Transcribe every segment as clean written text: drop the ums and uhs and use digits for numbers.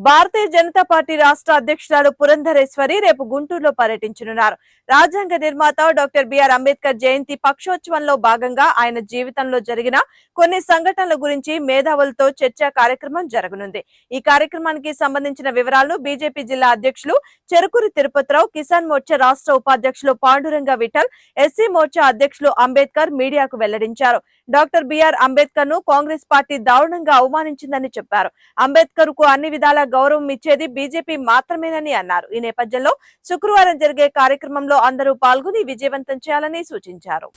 Bharatiya Janata party రాష్ట్ర అధ్యక్షురాలు పురంధరేశ్వరి రేపు గుంటూరులో పర్యటించనున్నారు. రాజ్యాంగ నిర్మాత డాక్టర్ బిఆర్ అంబేద్కర్ జయంతి పక్షోత్సవంలో భాగంగా ఆయన జీవితంలో జరిగిన కొన్ని సంఘటనల గురించి మేధావులతో చర్చా కార్యక్రమం జరగనుంది. ఈ కార్యక్రమానికి సంబంధించిన వివరాలను బీజేపీ జిల్లా అధ్యక్షులు చెరుకూరి తిరుపతిరావు, కిసాన్ మోర్చా రాష్ట్ర ఉపాధ్యక్షులు పాండురంగ విఠల్, ఎస్సీ మోర్చా అధ్యక్షులు అంబేద్కర్ మీడియాకు వెల్లడించారు. డాక్టర్ బిఆర్ అంబేద్కర్ ను కాంగ్రెస్ పార్టీ దారుణంగా అవమానించిందని చెప్పారు. అంబేద్కర్ కు అన్ని విధాల గౌరవం ఇచ్చేది బీజేపీ మాత్రమేనని అన్నారు. ఈ నేపథ్యంలో శుక్రవారం జరిగే కార్యక్రమంలో అందరూ పాల్గొని విజయవంతం చేయాలని సూచించారు.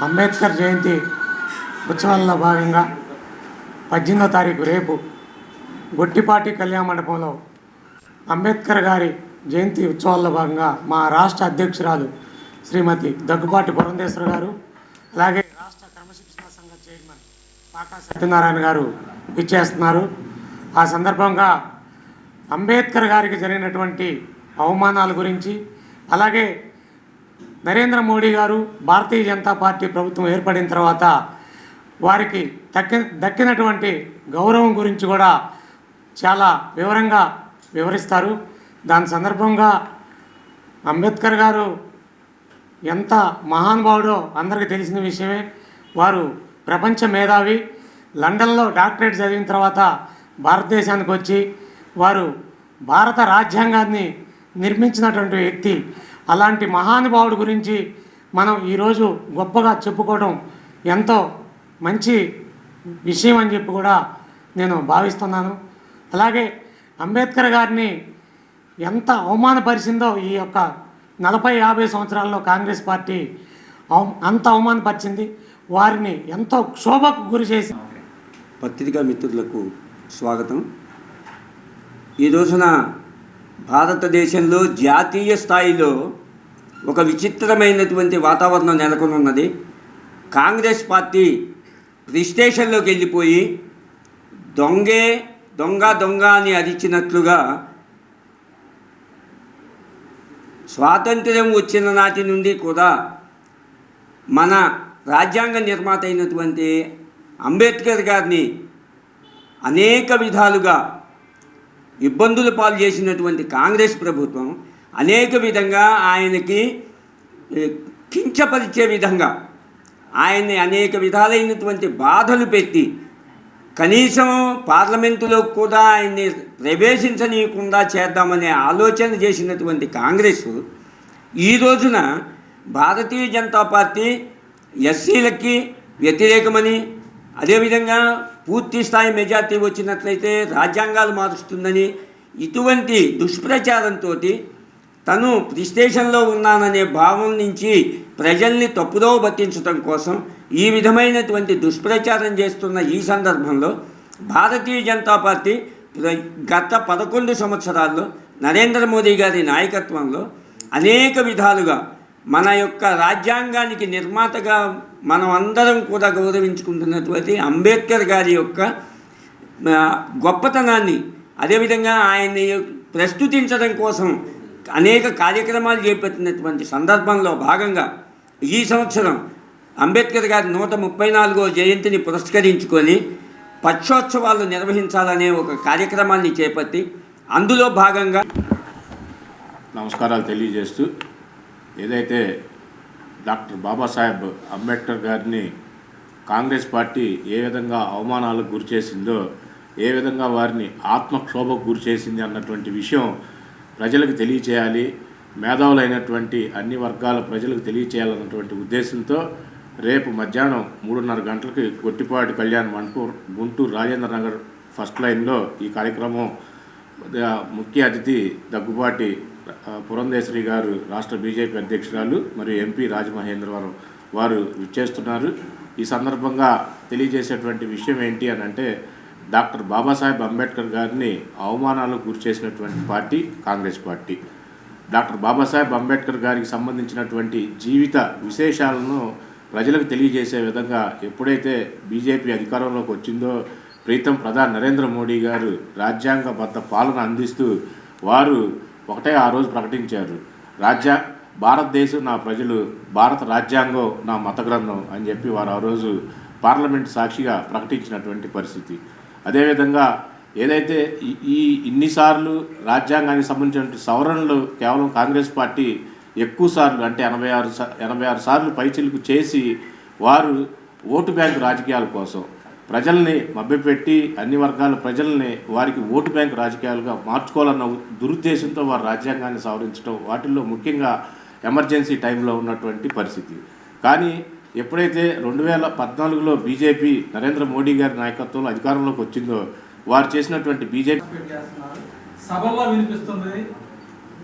అంబేద్కర్ జయంతి ఉత్సవాల్లో భాగంగా 18వ తారీఖు రేపు గొట్టిపాటి కళ్యాణ మండపంలో అంబేద్కర్ గారి జయంతి ఉత్సవాల్లో భాగంగా మా రాష్ట్ర అధ్యక్షురాలు శ్రీమతి దగ్గుపాటి పురంధేశ్వరి గారు, అలాగే రాష్ట్ర క్రమశిక్షణ సంఘ చైర్మన్ పాకా సత్యనారాయణ గారు ఇచ్చేస్తున్నారు. ఆ సందర్భంగా అంబేద్కర్ గారికి జరిగినటువంటి అవమానాల గురించి, అలాగే నరేంద్ర మోడీ గారు భారతీయ జనతా పార్టీ ప్రభుత్వం ఏర్పడిన తర్వాత వారికి దక్కినటువంటి గౌరవం గురించి కూడా చాలా వివరంగా వివరిస్తారు. దాని సందర్భంగా అంబేద్కర్ గారు ఎంత మహానుభావుడో అందరికీ తెలిసిన విషయమే. వారు ప్రపంచ మేధావి. లండన్లో డాక్టరేట్ చదివిన తర్వాత భారతదేశానికి వచ్చి వారు భారత రాజ్యాంగాన్ని నిర్మించినటువంటి వ్యక్తి. అలాంటి మహానుభావుడి గురించి మనం ఈరోజు గొప్పగా చెప్పుకోవడం ఎంతో మంచి విషయం అని చెప్పి కూడా నేను భావిస్తున్నాను. అలాగే అంబేద్కర్ గారిని ఎంత అవమానపరిచిందో ఈ యొక్క 40-50 సంవత్సరాల్లో కాంగ్రెస్ పార్టీ అంత అవమానపరిచింది. వారిని ఎంతో క్షోభకు గురి చేసి. పత్రికా మిత్రులకు స్వాగతం. ఈ రోజున భారతదేశంలో జాతీయ స్థాయిలో ఒక విచిత్రమైనటువంటి వాతావరణం నెలకొని ఉన్నది. కాంగ్రెస్ పార్టీ స్టేషన్లోకి వెళ్ళిపోయి దొంగ అని అరిచినట్లుగా స్వాతంత్ర్యం వచ్చిన నాటి నుండి కూడా మన రాజ్యాంగ నిర్మాత అయినటువంటి అంబేద్కర్ గారిని అనేక విధాలుగా ఇబ్బందులు పాలు చేసినటువంటి కాంగ్రెస్ ప్రభుత్వం అనేక విధంగా ఆయనకి కించపరిచే విధంగా ఆయన్ని అనేక విధాలైనటువంటి బాధలు పెట్టి కనీసం పార్లమెంటులో కూడా ఆయన్ని ప్రవేశించనీయకుండా చేద్దామనే ఆలోచన చేసినటువంటి కాంగ్రెస్ ఈ రోజున భారతీయ జనతా పార్టీ ఎస్సీలకి వ్యతిరేకమని, అదేవిధంగా పూర్తి స్థాయి మెజార్టీ వచ్చినట్లయితే రాజ్యాంగాలు మారుస్తుందని ఇటువంటి దుష్ప్రచారంతో తను స్టేషన్లో ఉన్నాననే భావం నుంచి ప్రజల్ని తప్పుదో పట్టించడం కోసం ఈ విధమైనటువంటి దుష్ప్రచారం చేస్తున్న ఈ సందర్భంలో భారతీయ జనతా పార్టీ గత 11 సంవత్సరాల్లో నరేంద్ర మోదీ గారి నాయకత్వంలో అనేక విధాలుగా మన యొక్క రాజ్యాంగానికి నిర్మాతగా మనం అందరం కూడా గౌరవించుకుంటున్నటువంటి అంబేద్కర్ గారి యొక్క గొప్పతనాన్ని, అదేవిధంగా ఆయన్ని ప్రస్తుతించడం కోసం అనేక కార్యక్రమాలు చేపట్టినటువంటి సందర్భంలో భాగంగా ఈ సంవత్సరం అంబేద్కర్ గారి 134వ జయంతిని పురస్కరించుకొని పక్షోత్సవాలు నిర్వహించాలనే ఒక కార్యక్రమాన్ని చేపట్టి అందులో భాగంగా నమస్కారాలు తెలియజేస్తూ, ఏదైతే డాక్టర్ బాబాసాహెబ్ అంబేద్కర్ గారిని కాంగ్రెస్ పార్టీ ఏ విధంగా అవమానాలకు గురి చేసిందో, ఏ విధంగా వారిని ఆత్మక్షోభకు గురి చేసింది అన్నటువంటి విషయం ప్రజలకు తెలియచేయాలి, మేధావులైనటువంటి అన్ని వర్గాల ప్రజలకు తెలియచేయాలన్నటువంటి ఉద్దేశంతో రేపు మధ్యాహ్నం 3:30 గంటలకి గొట్టిపాటి కళ్యాణ మండపం గుంటూరు రాజేంద్ర నగర్ ఫస్ట్ లైన్లో ఈ కార్యక్రమం ముఖ్య అతిథి దగ్గుపాటి పురంధేశ్వరి గారు, రాష్ట్ర బీజేపీ అధ్యక్షురాలు మరియు ఎంపీ రాజమహేంద్రవరం వారు విచ్చేస్తున్నారు. ఈ సందర్భంగా తెలియజేసేటువంటి విషయం ఏంటి అని అంటే, డాక్టర్ బాబాసాహెబ్ అంబేద్కర్ గారిని అవమానాలకు గురి చేసినటువంటి party Congress party. Doctor Babasaheb Ambedkar గారికి సంబంధించినటువంటి జీవిత విశేషాలను ప్రజలకు తెలియజేసే విధంగా ఎప్పుడైతే బీజేపీ అధికారంలోకి వచ్చిందో ప్రీతం ప్రధాని నరేంద్ర మోడీ గారు రాజ్యాంగబద్ధ పాలన అందిస్తూ వారు ఒకటే ఆ రోజు ప్రకటించారు, భారతదేశం నా ప్రజలు, భారత రాజ్యాంగం నా మత గ్రంథం అని చెప్పి వారు ఆ రోజు పార్లమెంట్ సాక్షిగా ప్రకటించినటువంటి పరిస్థితి. అదేవిధంగా ఏదైతే ఇన్నిసార్లు రాజ్యాంగానికి సంబంధించిన సవరణలు కేవలం కాంగ్రెస్ పార్టీ ఎక్కువ సార్లు అంటే 86 సార్లు పైచిలుకు చేసి వారు ఓటు బ్యాంకు రాజకీయాల కోసం ప్రజల్ని మభ్యపెట్టి అన్ని వర్గాల ప్రజల్ని వారికి ఓటు బ్యాంకు రాజకీయాలుగా మార్చుకోవాలన్న దురుద్దేశంతో వారు రాజ్యాంగాన్ని సవరించడం, వాటిల్లో ముఖ్యంగా ఎమర్జెన్సీ టైంలో ఉన్నటువంటి పరిస్థితి. కానీ ఎప్పుడైతే 2014లో బీజేపీ నరేంద్ర మోడీ గారి నాయకత్వంలో అధికారంలోకి వచ్చిందో వారు చేసినటువంటి బీజేపీ సభల్లో వినిపిస్తుంది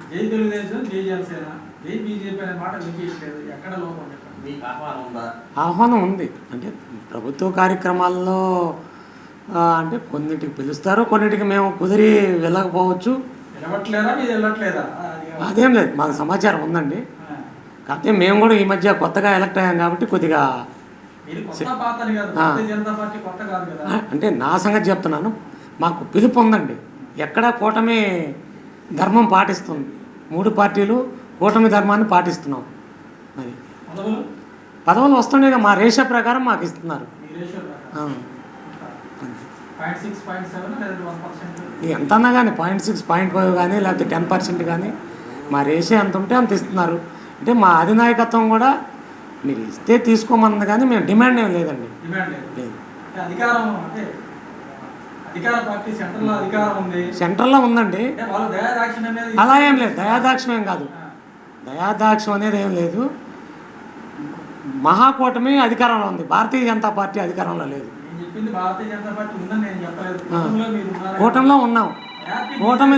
జై తెలుగుదేశం, జై జనసేన, జై బీజేపీ అనే మాట వినిపించలేదు. ఎక్కడ లోపం? మీకు ఆహ్వానం ఉందా? ఆహ్వానం ఉంది. అంటే ప్రభుత్వ కార్యక్రమాల్లో అంటే కొన్నిటికి పిలుస్తారు, కొన్నిటికి మేము కుదిరి వెళ్ళకపోవచ్చు. వెళ్ళట్లేదా? మీరు వెళ్ళట్లేదా? అదేం లేదు, మాకు సమాచారం ఉందండి. కాకపోతే మేము కూడా ఈ మధ్య కొత్తగా ఎలక్ట్ అయ్యాం కాబట్టి కొద్దిగా అంటే నా సంగతి చెప్తున్నాను. మాకు పిలుపు ఉందండి. ఎక్కడ కూటమి ధర్మం పాటిస్తుంది, 3 పార్టీలు కూటమి ధర్మాన్ని పాటిస్తున్నాం. మరి పదవులు వస్తుండేగా మా రేషియో ప్రకారం మాకు ఇస్తున్నారు. ఎంత అన్నా కానీ 0.6, 0.5 కానీ లేకపోతే 10% కానీ మా రేషియో ఎంత ఉంటే అంత ఇస్తున్నారు. అంటే మా అధినాయకత్వం కూడా మీరు ఇస్తే తీసుకోమన్నది కానీ మేము డిమాండ్ ఏం లేదండి. లేదు, సెంట్రల్లో ఉందండి. అలా ఏం లేదు, దయాదాక్షిణ్యం కాదు, దయాదాక్షిణ్యం అనేది ఏం లేదు. మహాకూటమి అధికారంలో ఉంది, భారతీయ జనతా పార్టీ అధికారంలో లేదు. కూటమిలో ఉన్నాం. కూటమి